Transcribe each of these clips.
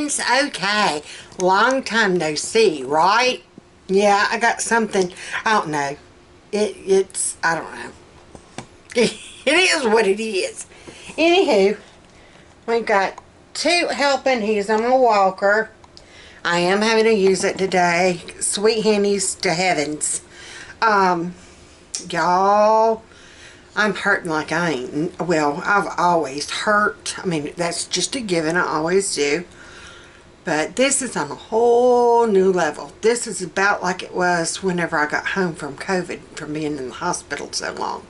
friends. Okay, long time no see, right? Yeah, I got something. I don't know. It's I don't know. It is what it is. Anywho, we got 2 helping. He's on a walker. I am having to use it today. Sweet hennies to heavens. Y'all, I'm hurting like I ain't. Well, I've always hurt. I mean, that's just a given. I always do. But this is on a whole new level. This is about like it was whenever I got home from COVID, from being in the hospital so long.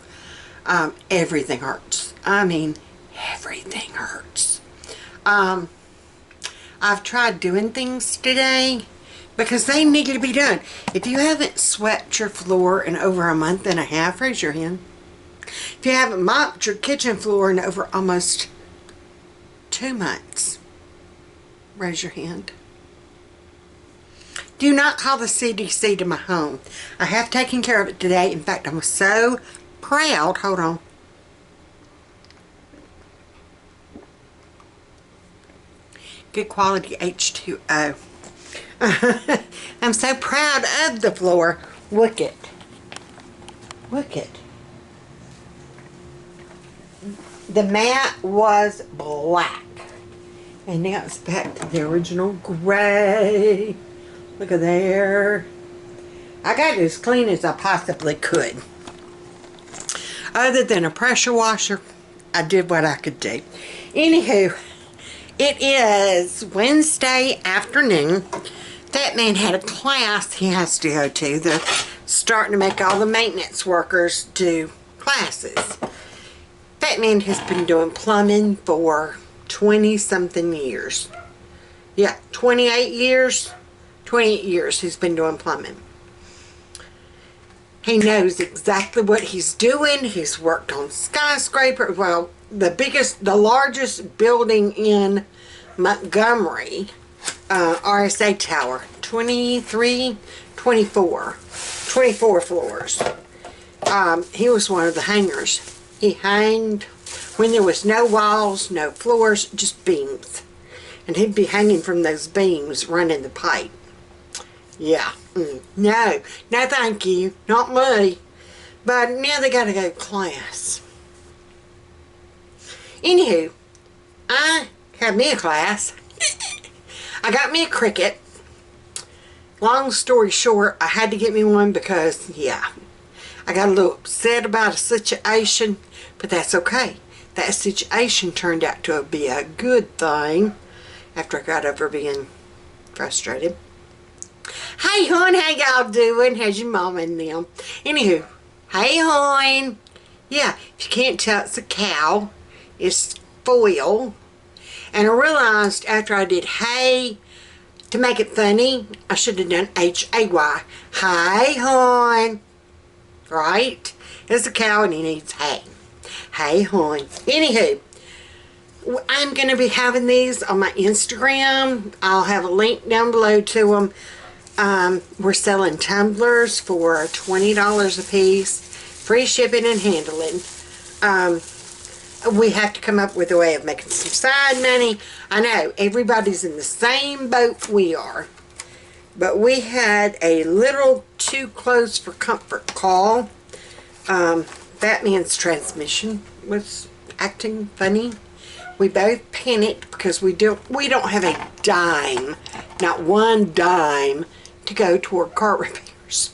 Everything hurts. I mean, everything hurts. I've tried doing things today because they need to be done. If you haven't swept your floor in over a month and a half, raise your hand. If you haven't mopped your kitchen floor in over almost 2 months, raise your hand. Do not call the CDC to my home. I have taken care of it today. In fact, I'm so proud. Hold on. Good quality H2O. I'm so proud of the floor. Look it. Look it. The mat was black. And now it's back to the original gray. Look at there. I got it as clean as I possibly could. Other than a pressure washer, I did what I could do. Anywho, it is Wednesday afternoon. FATMAN had a class he has to go to. They're starting to make all the maintenance workers do classes. FATMAN has been doing plumbing for 20-something years. Yeah, 28 years. 28 years he's been doing plumbing. He knows exactly what he's doing. He's worked on skyscraper. Well, the largest building in Montgomery, RSA Tower, 24 floors. He was one of the hangers. He hanged when there was no walls, no floors, just beams. And he'd be hanging from those beams, running the pipe. Yeah. No thank you. Not me. But now they gotta go to class. Anywho, I had me a class. I got me a Cricut. Long story short, I had to get me one because, yeah, I got a little upset about a situation, but that's okay. That situation turned out to be a good thing after I got over being frustrated. Hey, hon, how y'all doing? How's your mom and them? Anywho, hey, hon. Yeah, if you can't tell, it's a cow. It's foil. And I realized after I did hey, to make it funny, I should have done H-A-Y. Hey, hon. Right? It's a cow and he needs hay. Hey, hon. Anywho, I'm going to be having these on my Instagram. I'll have a link down below to them. We're selling tumblers for $20 a piece. Free shipping and handling. We have to come up with a way of making some side money. I know, everybody's in the same boat we are. But we had a little too close for comfort call. Batman's transmission was acting funny. We both panicked because we don't have a dime, not one dime, to go toward car repairs.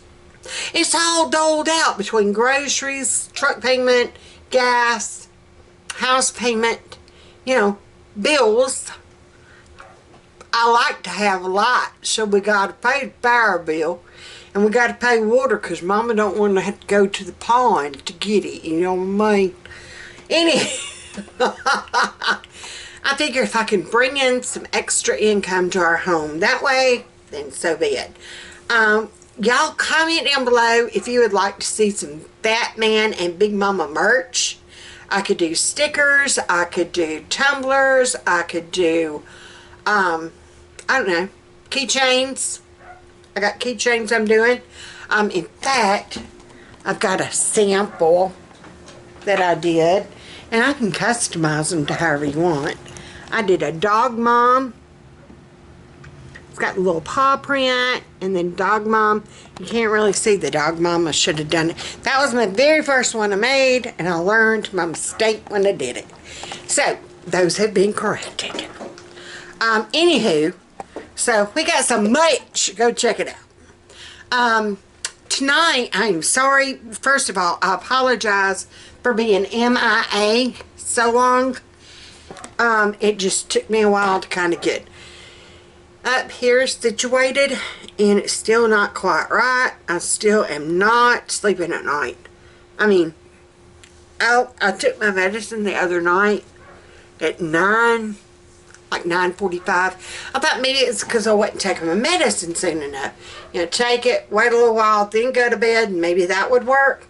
It's all doled out between groceries, truck payment, gas, house payment, you know, bills. I like to have a lot, so we got to pay the power bill, and we got to pay water because Mama don't want to have to go to the pond to get it, you know what I mean? I figure if I can bring in some extra income to our home that way, then so be it. Y'all comment down below if you would like to see some FATMAN and BIGMOMMA merch. I could do stickers, I could do tumblers, I could do, I don't know, keychains. I got keychains I'm doing. In fact, I've got a sample that I did, and I can customize them to however you want. I did a dog mom, It's got a little paw print, and then Dog Mom. You can't really see the Dog Mom. I should have done it. That was my very first one I made, and I learned my mistake when I did it. So, those have been corrected. Anywho, so we got some merch. Go check it out. Tonight, I'm sorry. First of all, I apologize for being MIA so long. It just took me a while to kind of get up here situated, and it's still not quite right. I still am not sleeping at night. I mean, I took my medicine the other night at 9, like 9:45. I thought maybe it's because I wasn't taking my medicine soon enough. You know, take it, wait a little while, then go to bed, and maybe that would work.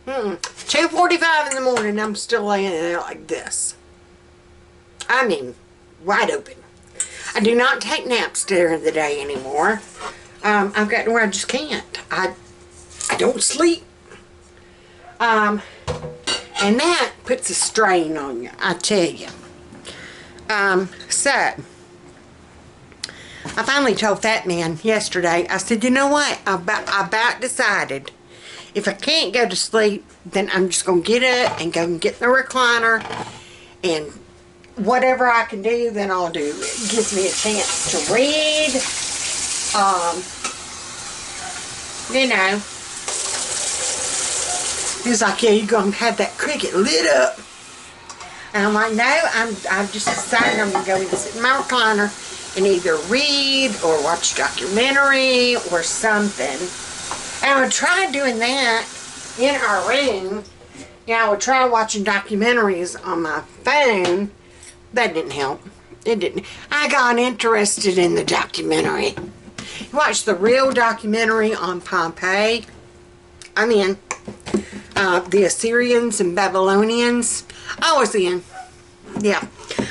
2:45 in the morning, I'm still laying there like this. I mean, wide open. I do not take naps during the day anymore. I've gotten where I just can't. I don't sleep. And that puts a strain on you, I tell you. So, I finally told FATMAN yesterday, I said, you know what? I about decided if I can't go to sleep, then I'm just going to get up and go and get in the recliner, and whatever I can do, then I'll do. It gives me a chance to read. You know. He's like, yeah, you're going to have that cricket lit up. And I'm like, no, I've just decided I'm going to go and sit in my recliner and either read or watch a documentary or something. And I would try doing that in our room. Yeah, I would try watching documentaries on my phone. That didn't help. It didn't. I got interested in the documentary. You watch the real documentary on Pompeii. I mean, the Assyrians and Babylonians. I was in. Yeah.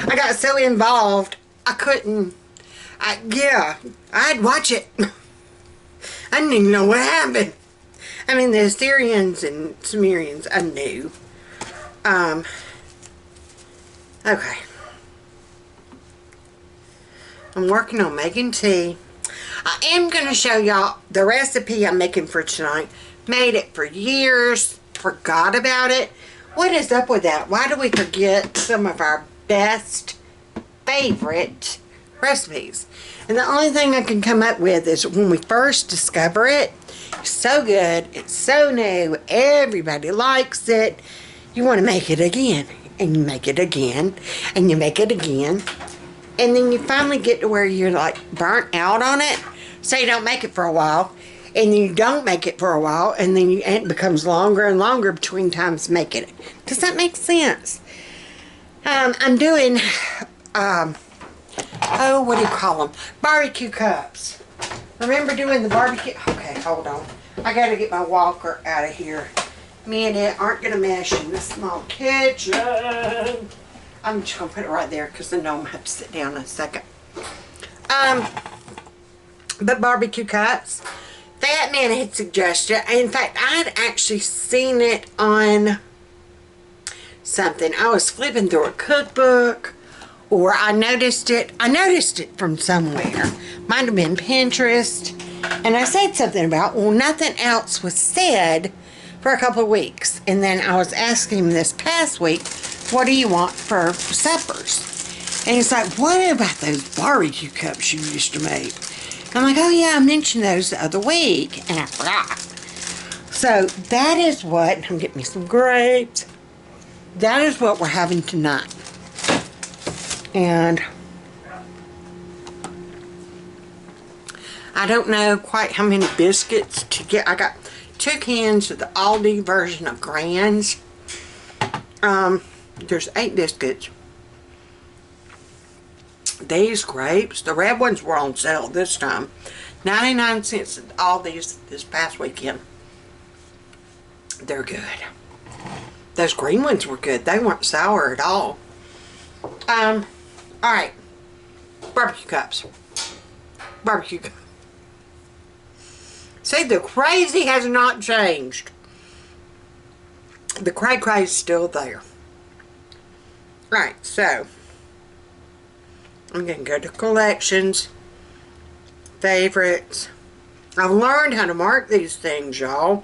I got so involved, I couldn't. I'd watch it. I didn't even know what happened. I mean, the Assyrians and Sumerians, I knew. Okay. I'm working on making tea. I am going to show y'all the recipe I'm making for tonight. Made it for years. Forgot about it. What is up with that? Why do we forget some of our best, favorite recipes? And the only thing I can come up with is when we first discover it, it's so good, it's so new, everybody likes it, you want to make it again. And you make it again, and you make it again. And then you finally get to where you're like burnt out on it, so you don't make it for a while, and then you don't make it for a while, and then it becomes longer and longer between times making it. Does that make sense? I'm doing, oh, what do you call them? Bbq Cups. Remember doing the barbecue? Okay, hold on. I gotta get my walker out of here. Me and it aren't gonna mesh in this small kitchen. I'm just going to put it right there because I know I'm going to have to sit down in a second. But Bbq Cups, FATMAN had suggested, in fact, I had actually seen it on something. I was flipping through a cookbook, or I noticed it from somewhere. Might have been Pinterest. And I said something about, well, nothing else was said for a couple of weeks. And then I was asking him this past week, what do you want for suppers? And he's like, what about those Bbq Cups you used to make? I'm like, oh yeah, I mentioned those the other week, and I forgot. So that is what, I'm getting me some grapes. That is what we're having tonight. And I don't know quite how many biscuits to get. I got 2 cans of the Aldi version of Grands. There's 8 biscuits. These grapes, the red ones were on sale this time. 99 cents at Aldi's this past weekend. They're good. Those green ones were good. They weren't sour at all. Alright. Bbq Cups. Bbq Cups. See, the crazy has not changed. The cray-cray is still there. Right, so I'm going to go to collections, favorites. I've learned how to mark these things, y'all.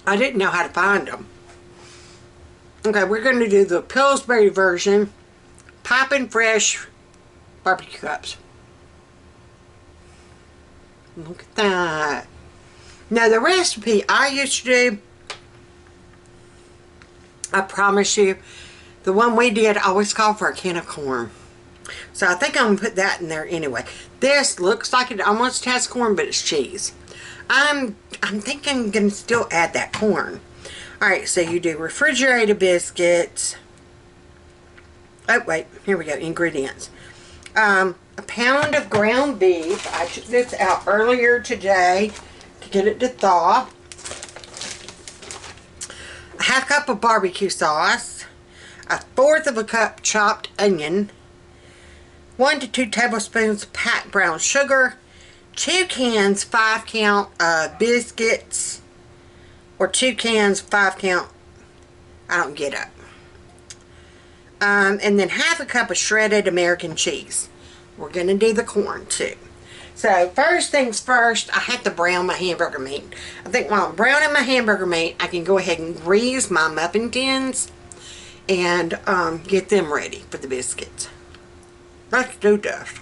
I didn't know how to find them. Okay, we're going to do the Pillsbury version. Poppin' Fresh Bbq Cups. Look at that. Now the recipe I used to do, I promise you, the one we did always called for a can of corn. So I think I'm going to put that in there anyway. This looks like it almost has corn, but it's cheese. I'm thinking I'm going to still add that corn. Alright, so you do refrigerated biscuits. Oh, wait. Here we go. Ingredients. A pound of ground beef. I took this out earlier today to get it to thaw. A half cup of barbecue sauce. A fourth of a cup chopped onion. 1 to 2 tablespoons of packed brown sugar. 2 cans 5-count biscuits. Or 2 cans 5-count. I don't get it. And then half a cup of shredded American cheese. We're going to do the corn too. So first things first, I have to brown my hamburger meat. I think while I'm browning my hamburger meat, I can go ahead and grease my muffin tins and get them ready for the biscuits. Let's do this.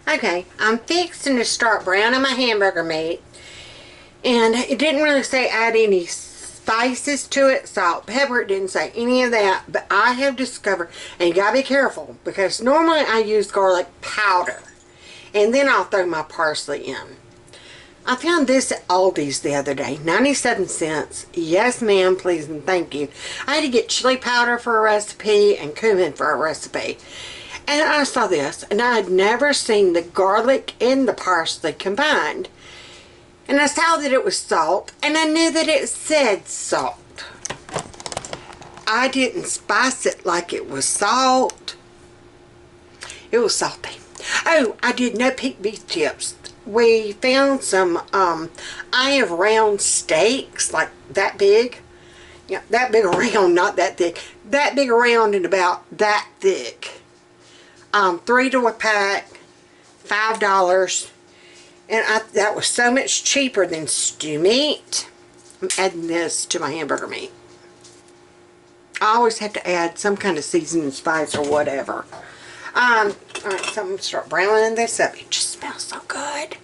Okay, I'm fixing to start browning my hamburger meat. And it didn't really say add any spices to it, salt, pepper, it didn't say any of that, but I have discovered, and you gotta be careful, because normally I use garlic powder, and then I'll throw my parsley in. I found this at Aldi's the other day, 97 cents, yes ma'am, please and thank you. I had to get chili powder for a recipe, and cumin for a recipe, and I saw this, and I had never seen the garlic and the parsley combined. And I saw that it was salt, and I knew that it said salt. I didn't spice it like it was salt. It was salty. Oh, I did no peak beef tips. We found some eye of round steaks, like that big. Yeah, that big around, not that thick. That big around and about that thick. 3 to a pack, $5. And that was so much cheaper than stew meat. I'm adding this to my hamburger meat. I always have to add some kind of seasoning spice or whatever. Alright, so I'm going to start browning this up. It just smells so good.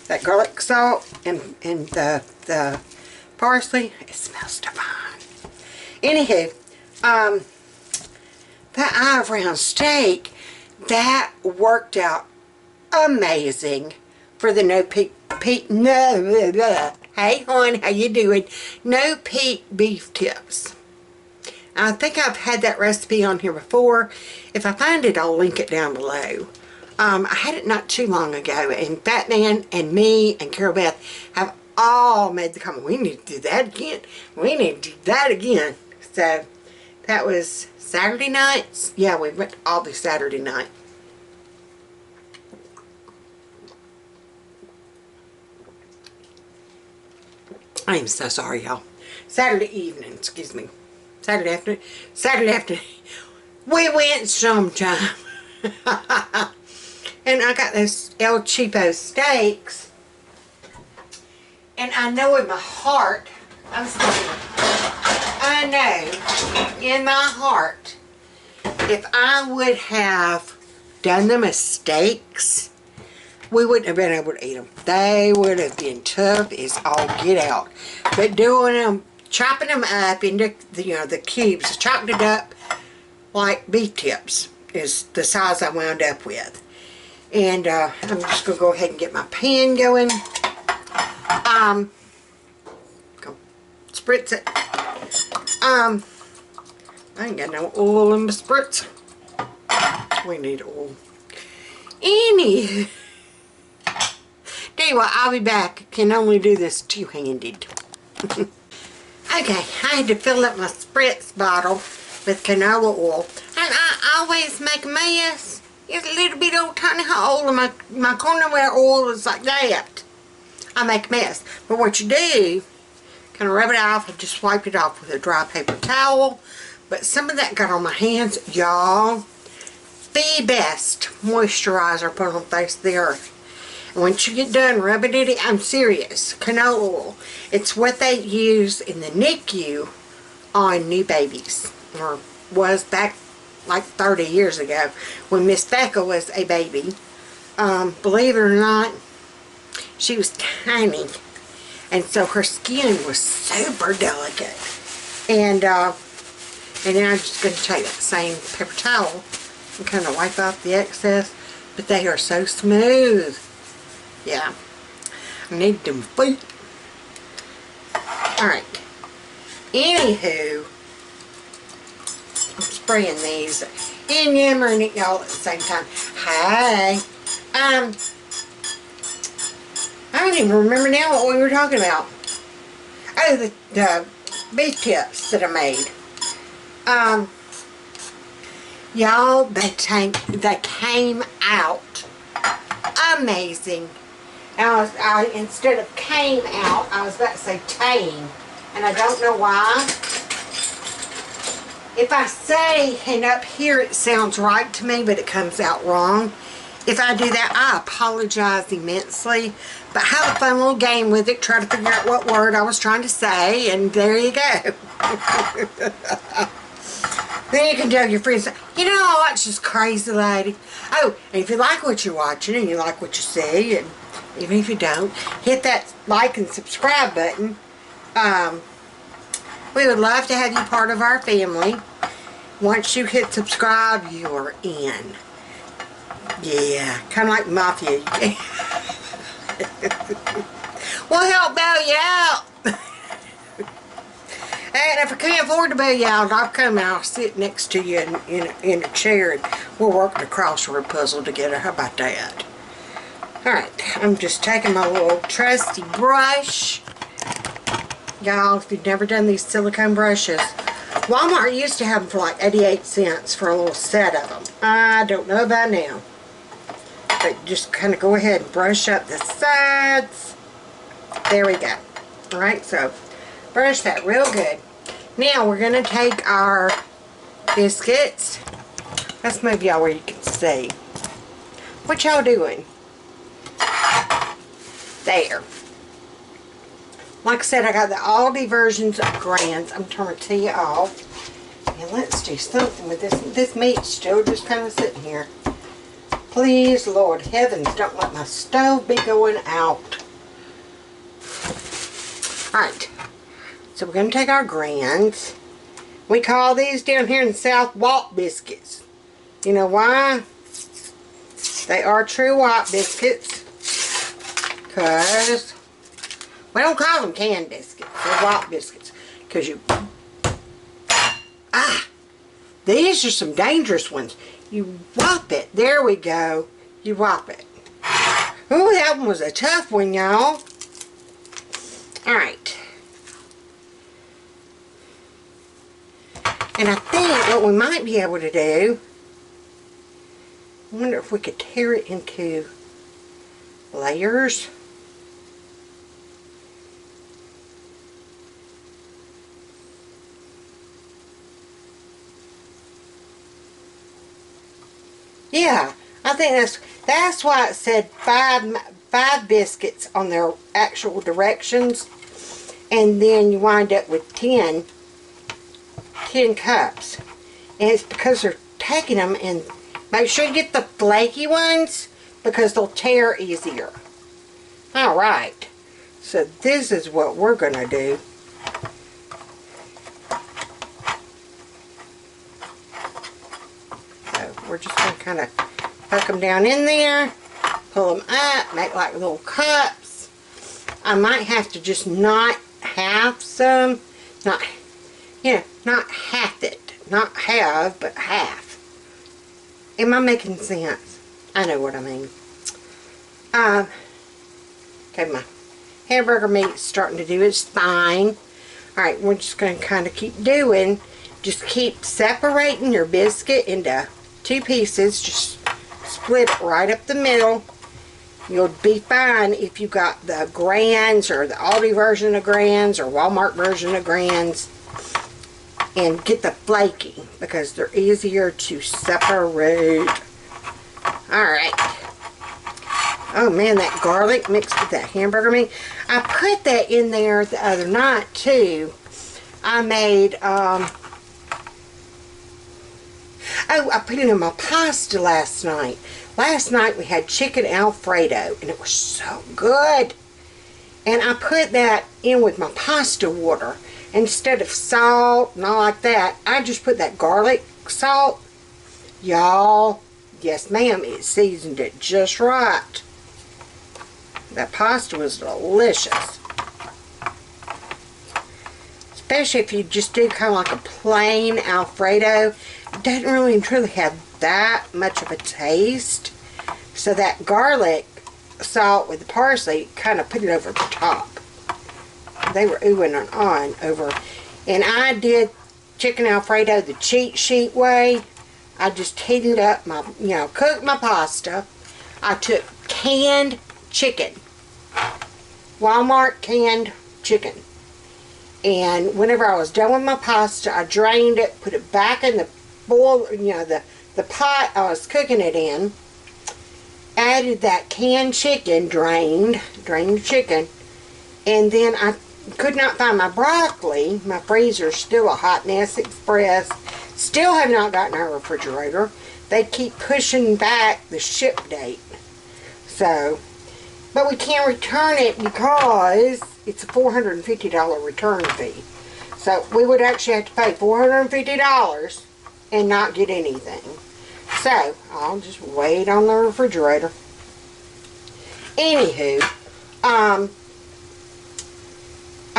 That garlic salt and the parsley, it smells divine. Anywho, that eye of round steak, that worked out amazing. For the no peak, hey hon, how you doing? No peak beef tips. I think I've had that recipe on here before. If I find it, I'll link it down below. I had it not too long ago, and Fatman and me and Carol Beth have all made the comment, we need to do that again. We need to do that again. So, that was Saturday nights. Yeah, we went all the Saturday night. I am so sorry, y'all. Saturday evening, excuse me. Saturday afternoon. We went sometime. And I got those El Cheapo steaks. And I know in my heart, I know in my heart, if I would have done them as steaks, we wouldn't have been able to eat them. They would have been tough as all get out. But doing them, chopping them up into the cubes, chopping it up like beef tips is the size I wound up with. And I'm just going to go ahead and get my pan going. Go spritz it. I ain't got no oil in my spritz. We need oil. Tell you what, I'll be back. Can only do this two-handed. Okay, I had to fill up my spritz bottle with canola oil. And I always make a mess. It's a little bit old tiny hole, and my cornmeal oil is like that. I make a mess. But what you do, kind of rub it off and just wipe it off with a dry paper towel. But some of that got on my hands, y'all. the best moisturizer put on the face of the earth. And once you get done rubbing it, I'm serious, canola oil. It's what they use in the NICU on new babies, or was back like 30 years ago when Miss Becca was a baby. Believe it or not, she was tiny, and so her skin was super delicate. And then I'm just going to take that same paper towel and kind of wipe off the excess, but they are so smooth. Yeah, I need them feet. Alright, anywho, I'm spraying these and yammering at y'all at the same time. Hi. I don't even remember now what we were talking about. Oh, the beef tips that I made. Y'all, they came out amazing. I instead of came out, I was about to say tame, and I don't know why. If I say, and up here it sounds right to me, but it comes out wrong. If I do that, I apologize immensely. But have a fun little game with it. Try to figure out what word I was trying to say, and there you go. Then you can tell your friends, you know, I watch this crazy lady. Oh, and if you like what you're watching and you like what you see, and even if you don't, hit that like and subscribe button. We would love to have you part of our family. Once you hit subscribe, you're in. Yeah, kind of like mafia. We'll help bail you out. And if I can't afford to bail you out, I'll come and I'll sit next to you in a chair, and we'll work the crossword puzzle together. How about that? Alright, I'm just taking my little trusty brush. Y'all, if you've never done these silicone brushes, Walmart used to have them for like 88 cents for a little set of them. I don't know about now. But just kind of go ahead and brush up the sides. There we go. Alright, so brush that real good. Now we're going to take our biscuits. Let's move y'all where you can see. What y'all doing? There. Like I said, I got the Aldi versions of Grands. I'm turning to you off. And let's do something with this. This meat's still just kind of sitting here. Please, Lord heavens, don't let my stove be going out. Alright. So we're going to take our Grands. We call these down here in the South Walt biscuits. You know why? They are true white biscuits. Because we don't call them canned biscuits. They're white biscuits. Because you... these are some dangerous ones. You whop it. There we go. You whop it. Oh, that one was a tough one, y'all. Alright. And I think what we might be able to do, I wonder if we could tear it into layers. Yeah, I think that's why it said five biscuits on their actual directions, and then you wind up with 10 cups. And it's because they're taking them, and make sure you get the flaky ones because they'll tear easier. Alright, so this is what we're going to do. So we're just going to kind of tuck them down in there, pull them up, make like little cups. I might have to just not half some, not half it. Not half, but half. Am I making sense? I know what I mean. Okay, my hamburger meat's starting to do its thing. Alright, we're just going to kind of keep doing. Just keep separating your biscuit into 2 pieces. Just split it right up the middle. You'll be fine if you got the Grands or the Aldi version of Grands or Walmart version of Grands. And get the flaky because they're easier to separate. Alright. Oh man, that garlic mixed with that hamburger meat. I put that in there the other night too. I made, oh, I put it in my pasta last night. Last night we had chicken Alfredo, and it was so good. And I put that in with my pasta water. Instead of salt and all like that, I just put that garlic salt. Y'all, yes ma'am, it seasoned it just right. That pasta was delicious. Especially if you just do kind of like a plain Alfredo. It doesn't really truly have that much of a taste. So that garlic salt with the parsley kind of put it over the top. They were oohing and on over. And I did chicken Alfredo the cheat sheet way. I just heated up my, cooked my pasta. I took canned chicken. Walmart canned chicken. And whenever I was done with my pasta, I drained it, put it back in the boil, the pot I was cooking it in. Added that canned chicken, drained the chicken. And then I could not find my broccoli. My freezer's still a hot mess express. Still have not gotten our refrigerator. They keep pushing back the ship date. So, but we can't return it because it's a $450 return fee. So we would actually have to pay $450 and not get anything. So I'll just wait on the refrigerator. Anywho, I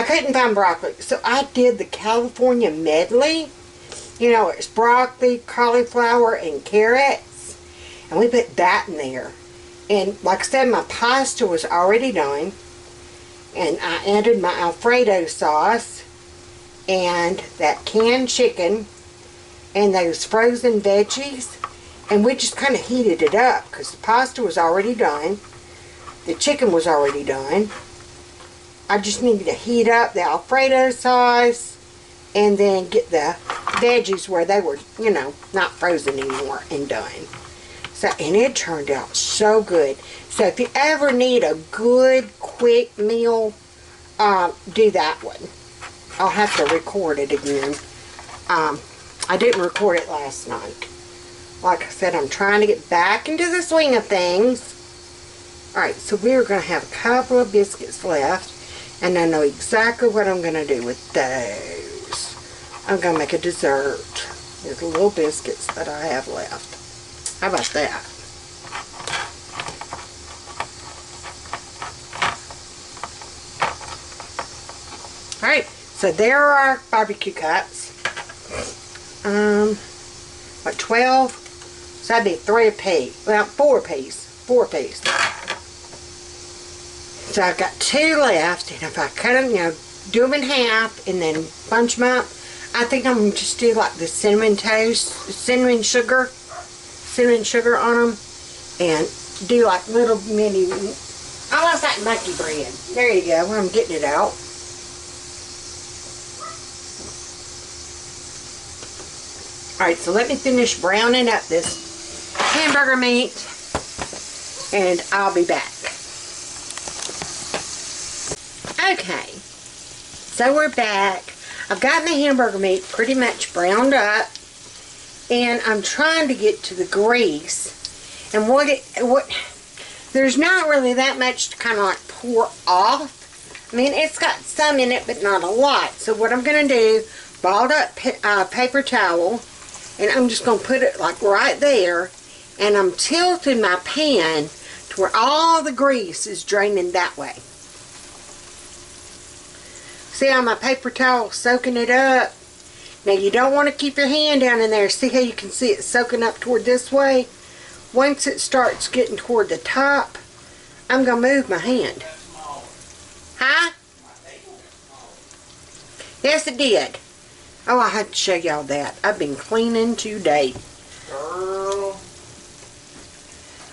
couldn't find broccoli, so I did the California medley. It's broccoli, cauliflower, and carrots. And we put that in there. And like I said, my pasta was already done. And I added my Alfredo sauce and that canned chicken and those frozen veggies. And we just kind of heated it up because the pasta was already done. The chicken was already done. I just needed to heat up the Alfredo sauce and then get the veggies where they were, not frozen anymore and done. So, and it turned out so good. So if you ever need a good, quick meal, do that one. I'll have to record it again. I didn't record it last night. Like I said, I'm trying to get back into the swing of things. Alright, so we're going to have a couple of biscuits left. And I know exactly what I'm going to do with those. I'm going to make a dessert. There's little biscuits that I have left. How about that? Alright, so there are our barbecue cups. What, 12? So that'd be 3 apiece. Well, 4 apiece. 4 apiece. So I've got 2 left, and if I cut them, do them in half, and then bunch them up, I think I'm going to just do like the cinnamon toast, cinnamon sugar on them, and do like little mini, almost like monkey bread. There you go, I'm getting it out. Alright, so let me finish browning up this hamburger meat, and I'll be back. Okay, so we're back. I've gotten the hamburger meat pretty much browned up, and I'm trying to get to the grease. And there's not really that much to kind of like pour off. I mean, it's got some in it, but not a lot. So what I'm going to do, balled up paper towel, and I'm just going to put it like right there, and I'm tilting my pan to where all the grease is draining that way. See how my paper towel is soaking it up? Now you don't want to keep your hand down in there. See how you can see it soaking up toward this way? Once it starts getting toward the top, I'm going to move my hand. Huh? Yes, it did. Oh, I had to show y'all that. I've been cleaning today. Girl.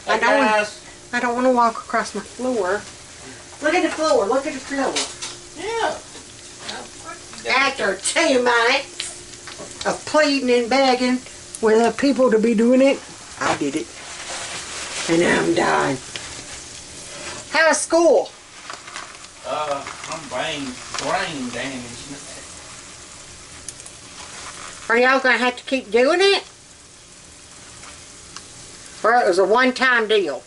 I don't want to walk across my floor. Look at the floor. Look at the floor. Yeah. After 2 months of pleading and begging with the people to be doing it, I did it. And I'm done. How was school? I'm brain damaged. Are y'all going to have to keep doing it? Or it was a one-time deal?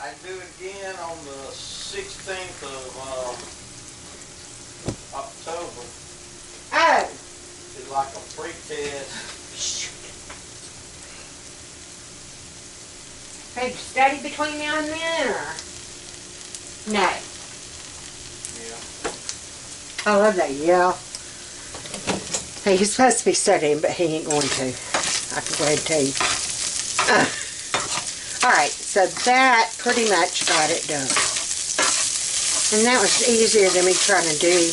I do it again on the 16th of October. Oh. It's like a pre-test. Have you studied between now and then, or? No. Yeah. I love that, yeah. Hey, he's supposed to be studying, but he ain't going to. I can go ahead and tell you. Alright, so that pretty much got it done. And that was easier than me trying to do.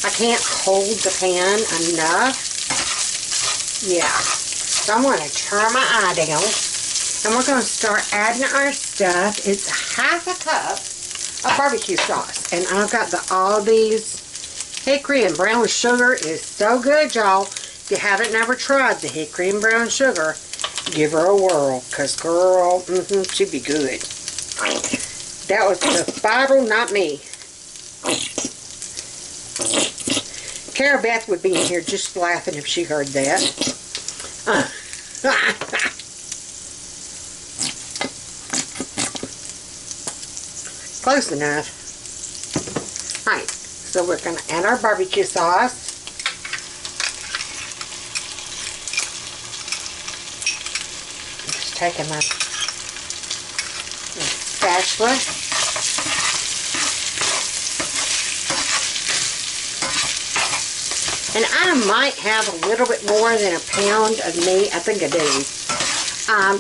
I can't hold the pan enough. Yeah. So I'm going to turn my eye down. And we're going to start adding our stuff. It's half a cup of barbecue sauce. And I've got the Aldi's hickory and brown sugar. Is so good, y'all. If you haven't never tried the hickory and brown sugar, give her a whirl. Because, girl, she'd be good. That was the bottle, not me. Cara Beth would be in here just laughing if she heard that. Close enough. Alright, so we're going to add our barbecue sauce. I'm just taking my spatula. And I might have a little bit more than a pound of meat. I think I do.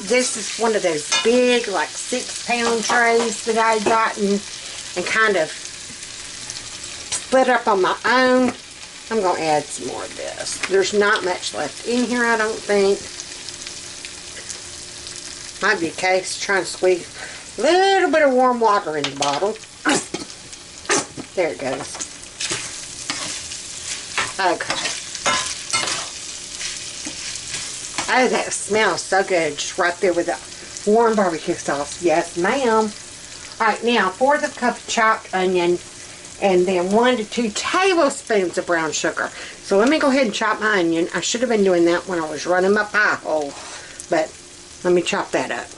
This is one of those big, like 6-pound trays that I gotten and kind of split up on my own. I'm going to add some more of this. There's not much left in here, I don't think. Might be a case of trying to squeeze a little bit of warm water in the bottle. There it goes. Okay. Oh, that smells so good. Just right there with the warm barbecue sauce. Yes, ma'am. Alright, now, 1/4 cup of chopped onion and then 1 to 2 tablespoons of brown sugar. So let me go ahead and chop my onion. I should have been doing that when I was running my pie hole. But let me chop that up.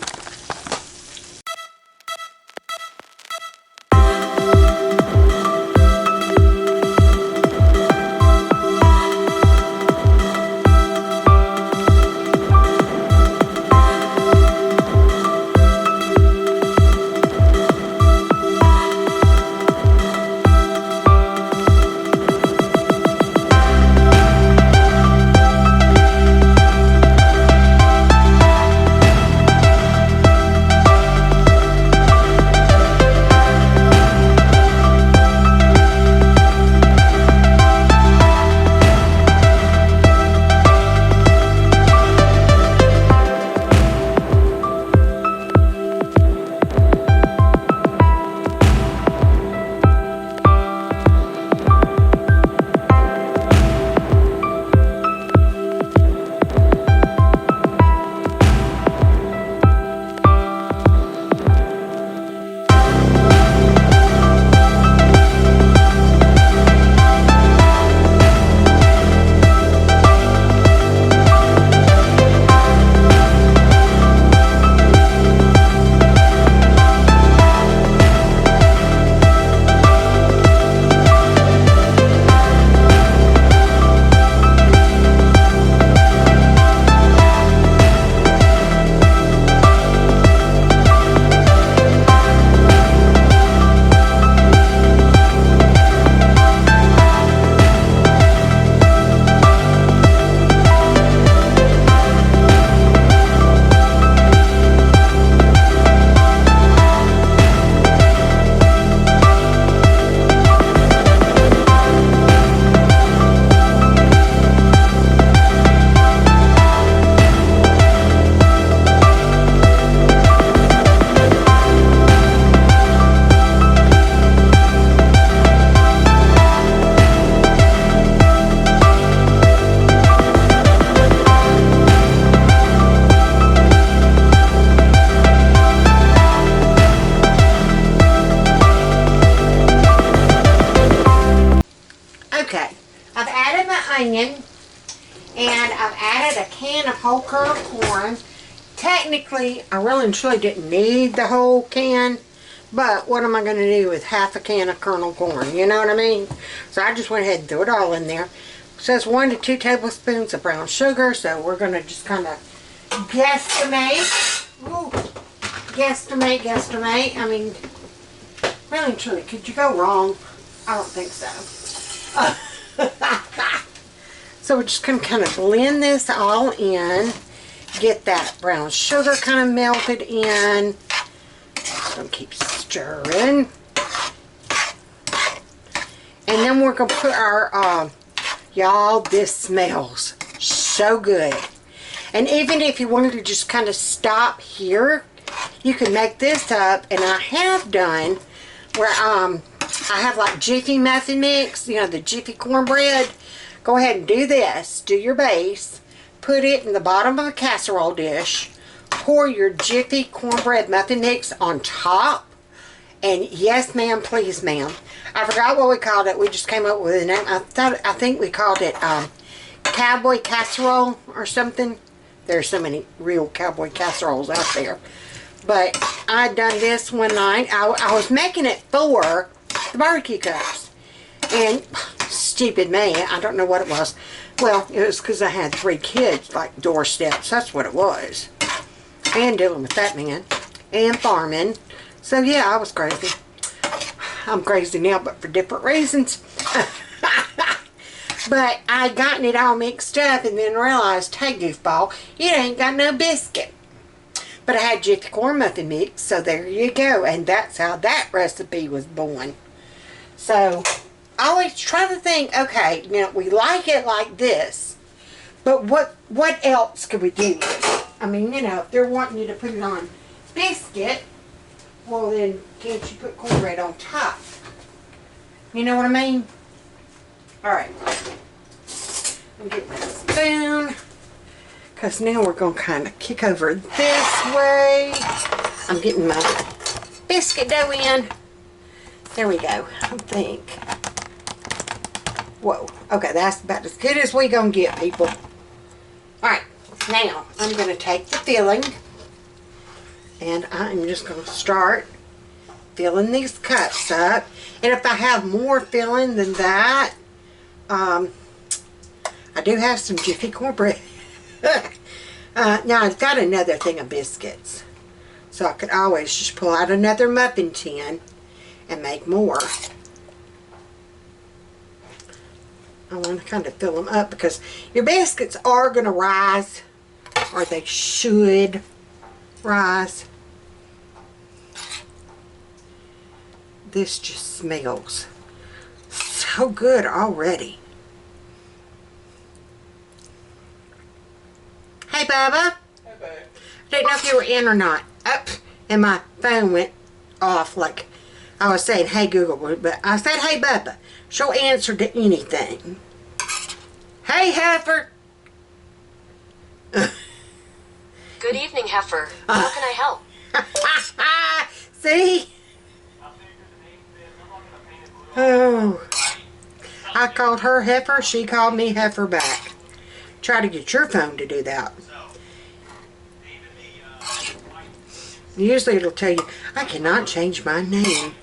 I've added my onion, and I've added a can of whole kernel corn. Technically, I really and truly didn't need the whole can, but what am I going to do with half a can of kernel corn? You know what I mean? So I just went ahead and threw it all in there. It says 1 to 2 tablespoons of brown sugar, so we're going to just kind of guesstimate. Ooh, guesstimate. I mean, really and truly, could you go wrong? I don't think so. So we're just going to kind of blend this all in. Get that brown sugar kind of melted in. Just going to keep stirring. And then we're going to put our, y'all, this smells so good. And even if you wanted to just kind of stop here, you can make this up. And I have done where I have like Jiffy muffin mix, you know, the Jiffy cornbread. Go ahead and do this. Do your base. Put it in the bottom of a casserole dish. Pour your Jiffy cornbread muffin mix on top. And yes, ma'am, please, ma'am. I forgot what we called it. We just came up with a name. I think we called it cowboy casserole or something. There's so many real cowboy casseroles out there. But I done this one night. I was making it for the Bbq Cups. And stupid me, I don't know what it was. Well, it was because I had 3 kids, like doorsteps. That's what it was. And dealing with FATMAN and farming. So yeah, I was crazy. I'm crazy now, but for different reasons. But I gotten it all mixed up and then realized, hey goofball, you ain't got no biscuit. But I had Jiffy corn muffin mix, so there you go. And that's how that recipe was born. So I always try to think, okay, you know, we like it like this, but what else could we do with it? I mean, you know, if they're wanting you to put it on biscuit, well then, can't you put cornbread on top? You know what I mean? Alright. I'm getting my spoon, because now we're going to kind of kick over this way. I'm getting my biscuit dough in. There we go, I think. Whoa. Okay, that's about as good as we gonna get, people. Alright, now I'm gonna take the filling and I'm just gonna start filling these cups up. And if I have more filling than that, I do have some Jiffy cornbread. Now I've got another thing of biscuits, so I could always just pull out another muffin tin and make more. I want to kind of fill them up because your biscuits are going to rise, or they should rise. This just smells so good already. Hey, Bubba. Hey, babe. I didn't know if you were in or not. Up, and my phone went off like I was saying, hey, Google, but I said, hey, Bubba. She'll answer to anything. Hey, Heifer. Good evening, Heifer. How can I help? See? Oh. I called her Heifer. She called me Heifer back. Try to get your phone to do that. Usually it'll tell you, I cannot change my name.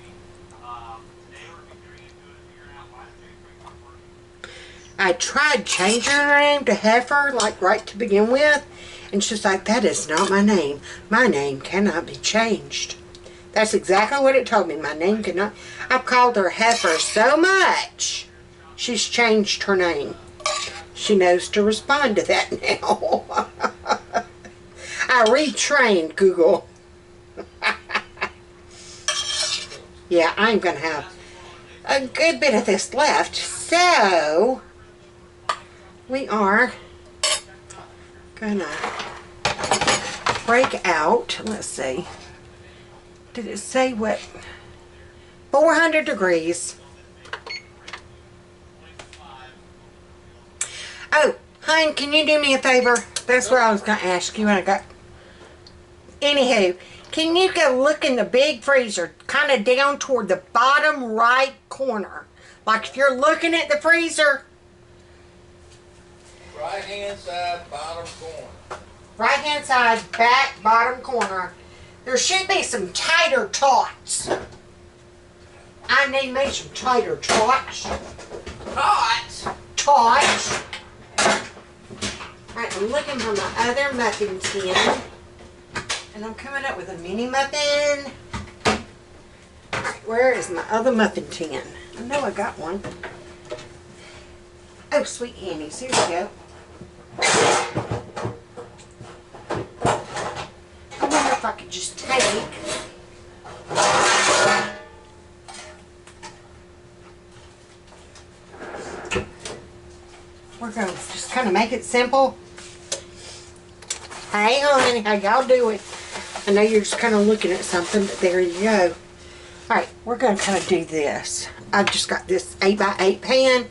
I tried changing her name to Heifer, like right to begin with, and she's like, that is not my name. My name cannot be changed. That's exactly what it told me. My name cannot. I've called her Heifer so much, she's changed her name. She knows to respond to that now. I retrained Google. Yeah, I'm going to have a good bit of this left, so we are gonna break out, let's see, did it say what, 400 degrees. Oh, hon, can you do me a favor? That's what I was gonna ask you when I got, anywho, can you go look in the big freezer, kind of down toward the bottom right corner, like if you're looking at the freezer, hand side, bottom corner. Right hand side, back, bottom corner. There should be some tighter tots. I need me some tighter tots. Tots? Tots. Alright, I'm looking for my other muffin tin. And I'm coming up with a mini muffin. Alright, where is my other muffin tin? I know I got one. Oh, sweet Annie's. Here we go. I wonder if I could just take... We're going to just kind of make it simple. Hey, honey, how y'all doing? I know you're just kind of looking at something, but there you go. Alright, we're going to kind of do this. I've just got this 8x8 pan.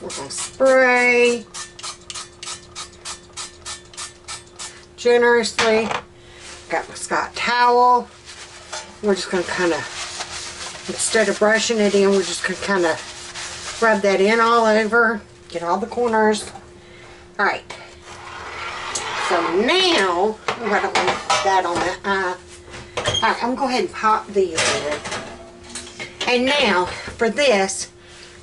We're going to spray generously. Got my Scott towel. We're just going to kind of, instead of brushing it in, we're just going to kind of rub that in all over. Get all the corners. Alright. So now, oh, I don't want that on that eye. Alright, I'm going to go ahead and pop these in. And now, for this,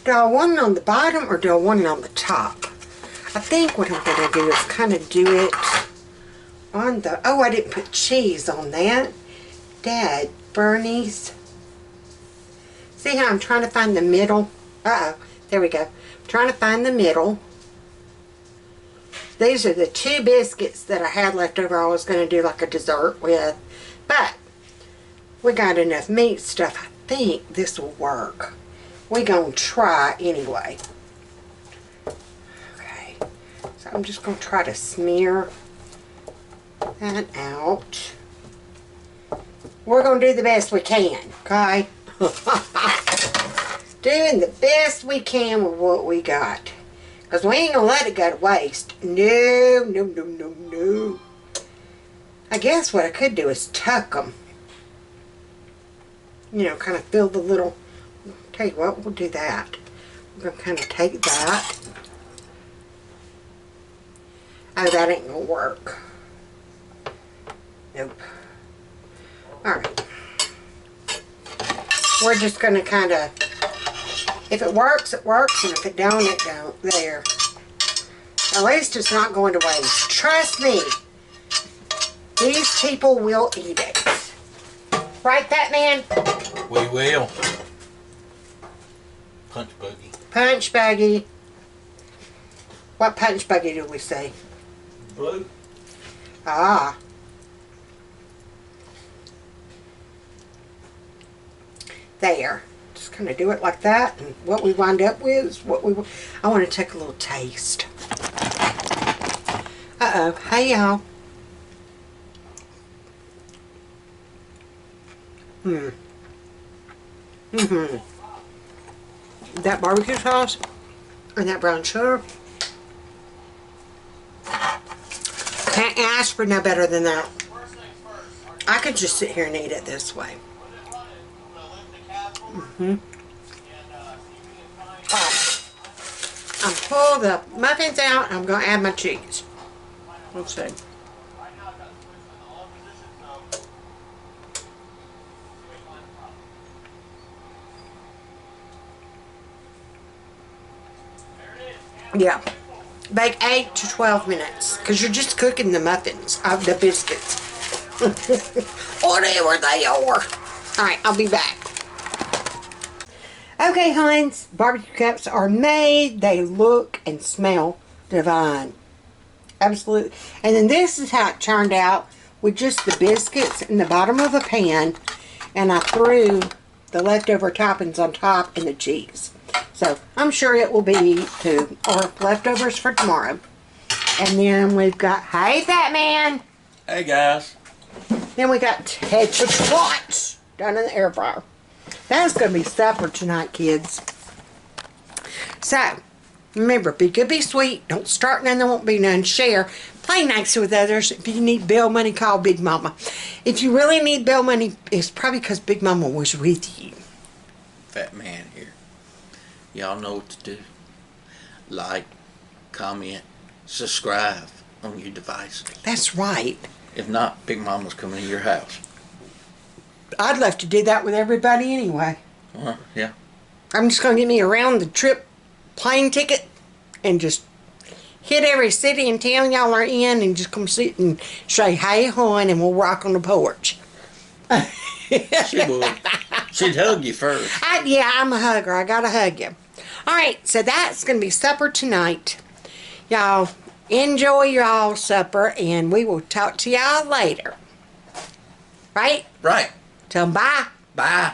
do I want it on the bottom or do I want it on the top? I think what I'm going to do is kind of do it on the... Oh, I didn't put cheese on that. Dad, Bernie's. See how I'm trying to find the middle? Uh-oh. There we go. I'm trying to find the middle. These are the 2 biscuits that I had left over I was going to do like a dessert with. But we got enough meat stuff. I think this will work. We're going to try anyway. Okay. So I'm just going to try to smear that out. We're going to do the best we can. Okay. Doing the best we can with what we got. Because we ain't going to let it go to waste. No, no, no, no, no. I guess what I could do is tuck them. You know, kind of fill the little... Tell you what, we'll do that. We're going to kind of take that. Oh, that ain't going to work. Nope. Alright. We're just going to kind of... If it works, it works, and if it don't, it don't. There. At least it's not going to waste. Trust me. These people will eat it. Right, Fatman? We will. Punch buggy. Punch buggy. What punch buggy do we say? Blue. Ah. There. Just kind of do it like that, and what we wind up with is what we... I want to take a little taste. Uh-oh. Hey, y'all. That barbecue sauce and that brown sugar. Can't ask for no better than that. I could just sit here and eat it this way. Alright. I'm pull the muffins out and I'm going to add my cheese. Let's see. Yeah. Bake 8 to 12 minutes. Because you're just cooking the muffins. The biscuits. Whatever they are. Alright, I'll be back. Okay, Heinz. Barbecue cups are made. They look and smell divine. Absolutely. And then this is how it turned out. With just the biscuits in the bottom of a pan. And I threw the leftover toppings on top and the cheese. So, I'm sure it will be too. Or leftovers for tomorrow. And then we've got, hey, Fatman. Hey, guys. Then we got Tetra Tots done in the air fryer. That's going to be supper tonight, kids. So, remember, be good, be sweet. Don't start none, there won't be none. Share. Play nice with others. If you need bail money, call Big Mama. If you really need bail money, it's probably because Big Mama was with you. Fat man here. Y'all know what to do. Like, comment, subscribe on your devices. That's right. If not, Big Mama's coming to your house. I'd love to do that with everybody anyway. Yeah. I'm just going to get me a round the trip plane ticket and just hit every city and town y'all are in and just come sit and say, hey, hon, and we'll rock on the porch. She would. She'd hug you first. Yeah, I'm a hugger. I gotta hug you. Alright, so that's going to be supper tonight. Y'all enjoy y'all supper, and we will talk to y'all later. Right? Right. Tell them bye. Bye.